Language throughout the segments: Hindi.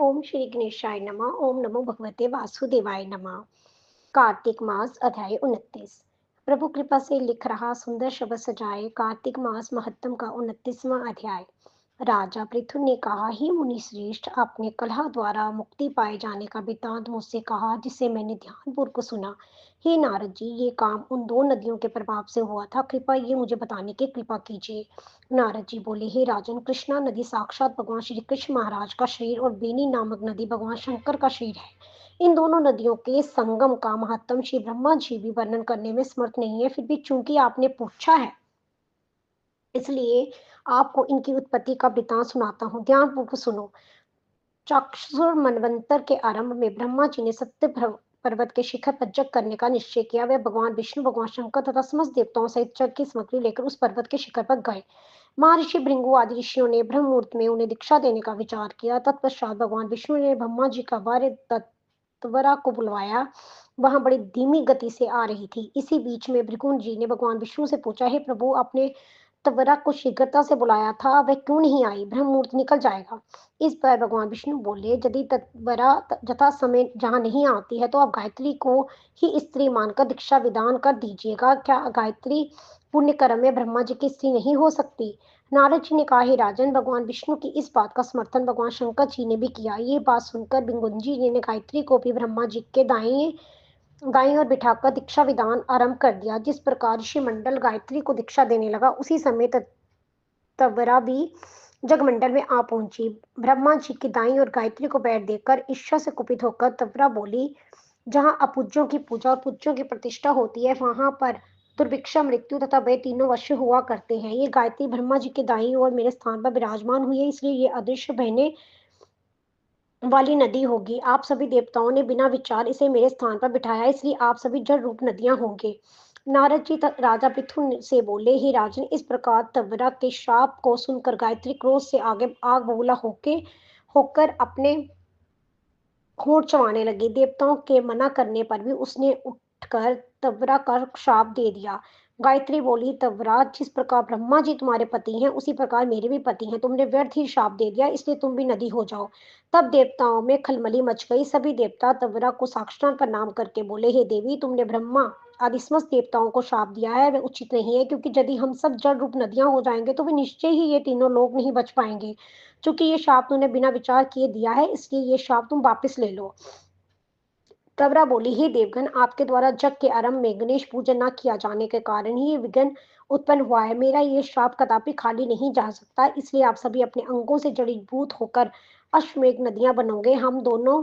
ओम श्री गणेशाय नमः। ओम नमो भगवते वासुदेवाय नमः। कार्तिक मास अध्याय 29। प्रभु कृपा से लिख रहा सुंदर शब्द सजाए कार्तिक मास महत्तम का 29वां अध्याय। राजा पृथु ने कहा, हे मुनि श्रेष्ठ, आपने कलह द्वारा मुक्ति पाए जाने का वृत्तांत मुझसे कहा, जिसे मैंने ध्यानपूर्वक सुना। हे नारद जी, ये काम उन दो नदियों के प्रभाव से हुआ था, कृपया ये मुझे बताने की कृपा कीजिए। नारद जी बोले, हे राजन, कृष्णा नदी साक्षात भगवान श्री कृष्ण महाराज का शरीर और बेनी नामक नदी भगवान शंकर का शरीर है। इन दोनों नदियों के संगम का महात्म श्री ब्रह्मा जी भी वर्णन करने में समर्थ नहीं है, फिर भी चूंकि आपने पूछा है, इसलिए आपको इनकी उत्पत्ति का वृतांत सुनाता हूँ। ध्यानपूर्वक सुनो। चाक्षुर मनवंतर के आरंभ में ब्रह्मा जी ने पर्वत के शिखर पर जग करने का निश्चय किया। वे भगवान विष्णु, भगवान शंकर तथा समस्त देवताओं सहित जग की सामग्री लेकर उस पर्वत के शिखर पर गए। महर्षि भृंगु आदि ऋषियों ने ब्रह्म मुहूर्त में उन्हें दीक्षा देने का विचार किया। तत्पश्चात भगवान विष्णु ने ब्रह्मा जी का वार्य तत्वरा को बुलवाया। वहां बड़ी धीमी गति से आ रही थी। इसी बीच में भृगु जी ने भगवान विष्णु से पूछा, हे प्रभु, आपने तत्वरा को शीघ्रता से बुलाया था, वह क्यों नहीं आई? ब्रह्म मुहूर्त निकल जाएगा। इस पर भगवान विष्णु बोले, यदि तत्वरा यथा समय जहाँ नहीं आती है तो आप गायत्री को ही स्त्री मानकर दीक्षा विधान कर दीजिएगा। क्या गायत्री पुण्य कर्म में ब्रह्मा जी की स्त्री नहीं हो सकती? नारद जी ने कहा, हे राजन, भगवान विष्णु की इस बात का समर्थन भगवान शंकर जी ने भी किया। ये बात सुनकर भिंगुंजी जी ने गायत्री को भी ब्रह्मा जी के दाएं दाईं ओर बिठाकर दीक्षा विधान आरंभ कर दिया। जिस प्रकार ऋषि मंडल गायत्री को दीक्षा देने लगा, उसी समय तत्वरा भी जगमंडल में आ पहुंची। ब्रह्मा जी की दाईं ओर गायत्री को बैठ देखकर ईर्ष्या से कुपित होकर तत्वरा बोली, जहाँ अपूज्यों की पूजा और पूज्यों की प्रतिष्ठा होती है, वहां पर दुर्भिक्षा, मृत्यु तथा भय तीनों अवश्य हुआ करते हैं। ये गायत्री ब्रह्मा जी के दाईं ओर मेरे स्थान पर विराजमान हुई है, इसलिए ये अदृश्य बहने वाली नदी होगी। आप सभी देवताओं ने बिना विचार इसे मेरे स्थान पर बिठाया, इसलिए आप सभी जल रूप नदियां होंगे। नारद जी राजा पृथु से बोले, हे राजन, इस प्रकार तवरा के श्राप को सुनकर गायत्री क्रोध से आगे आग बबूला होकर अपने होंठ चबाने लगी। देवताओं के मना करने पर भी उसने उठकर तवरा का श्राप दे दिया। गायत्री बोली, तवरा, जिस प्रकार ब्रह्मा जी तुम्हारे पति हैं, उसी प्रकार मेरे भी पति हैं। तुमने व्यर्थ ही श्राप दे दिया, इसलिए तुम भी नदी हो जाओ। तब देवताओं में खलबली मच गई। सभी देवता तवरा को साष्टांग प्रणाम करके बोले, हे देवी, तुमने ब्रह्मा आदि समस्त देवताओं को श्राप दिया है, वह उचित नहीं है, क्योंकि यदि हम सब जल रूप नदियां हो जाएंगे तो वे निश्चय ही ये तीनों लोग नहीं बच पाएंगे। चूंकि ये शाप तूने बिना विचार किए दिया है, इसलिए ये शाप तुम वापस ले लो। तवरा बोली, हे देवगण, आपके द्वारा जग के आरंभ में गणेश पूजन न किया जाने के कारण ही ये विघ्न उत्पन्न हुआ है। मेरा ये श्राप कदापि खाली नहीं जा सकता, इसलिए आप सभी अपने अंगों से जड़ीभूत होकर अश्वमेघ नदियां बनोगे। हम दोनों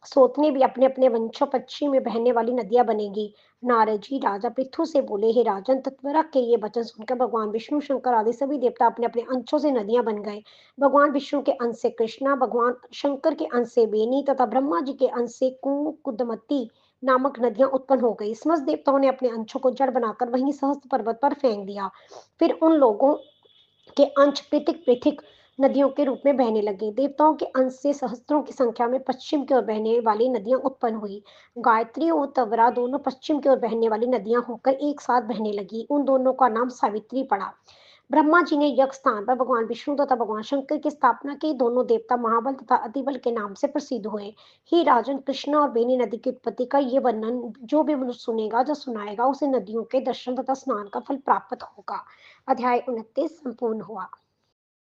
सोतने भी अपने अपने वंशों पश्चिम में बहने वाली नदियां बनेगी। नारद जी राजा पृथु से बोले, हे राजन, तत्वरा के ये वचन सुनकर भगवान विष्णु, शंकर आदि सभी देवता अपने अपने अंशों से नदियां बन गए। भगवान विष्णु के अंश से कृष्णा, भगवान शंकर के अंश से बेनी तथा ब्रह्मा जी के अंश से कुदमती नामक नदियां उत्पन्न हो गई। समस्त देवताओं ने अपने अंशों को जड़ बनाकर वहीं सहस्त्र पर्वत पर फेंक दिया। फिर उन लोगों के अंश पृथक पृथक नदियों के रूप में बहने लगे। देवताओं के अंश से सहस्त्रों की संख्या में पश्चिम की ओर बहने वाली नदियां उत्पन्न हुई। गायत्री और तवरा दोनों पश्चिम की ओर बहने वाली नदियां होकर एक साथ बहने लगी। उन दोनों का नाम सावित्री पड़ा। ब्रह्मा जी ने यज्ञ स्थान पर भगवान विष्णु तथा भगवान शंकर की स्थापना की। दोनों देवता महाबल तथा अतिबल के नाम से प्रसिद्ध हुए। ही राजन, कृष्णा और बेनी नदी की उत्पत्ति का ये वर्णन जो भी मनुष्य सुनेगा, जो सुनाएगा, उसे नदियों के दर्शन तथा स्नान का फल प्राप्त होगा। अध्याय 29 संपूर्ण हुआ।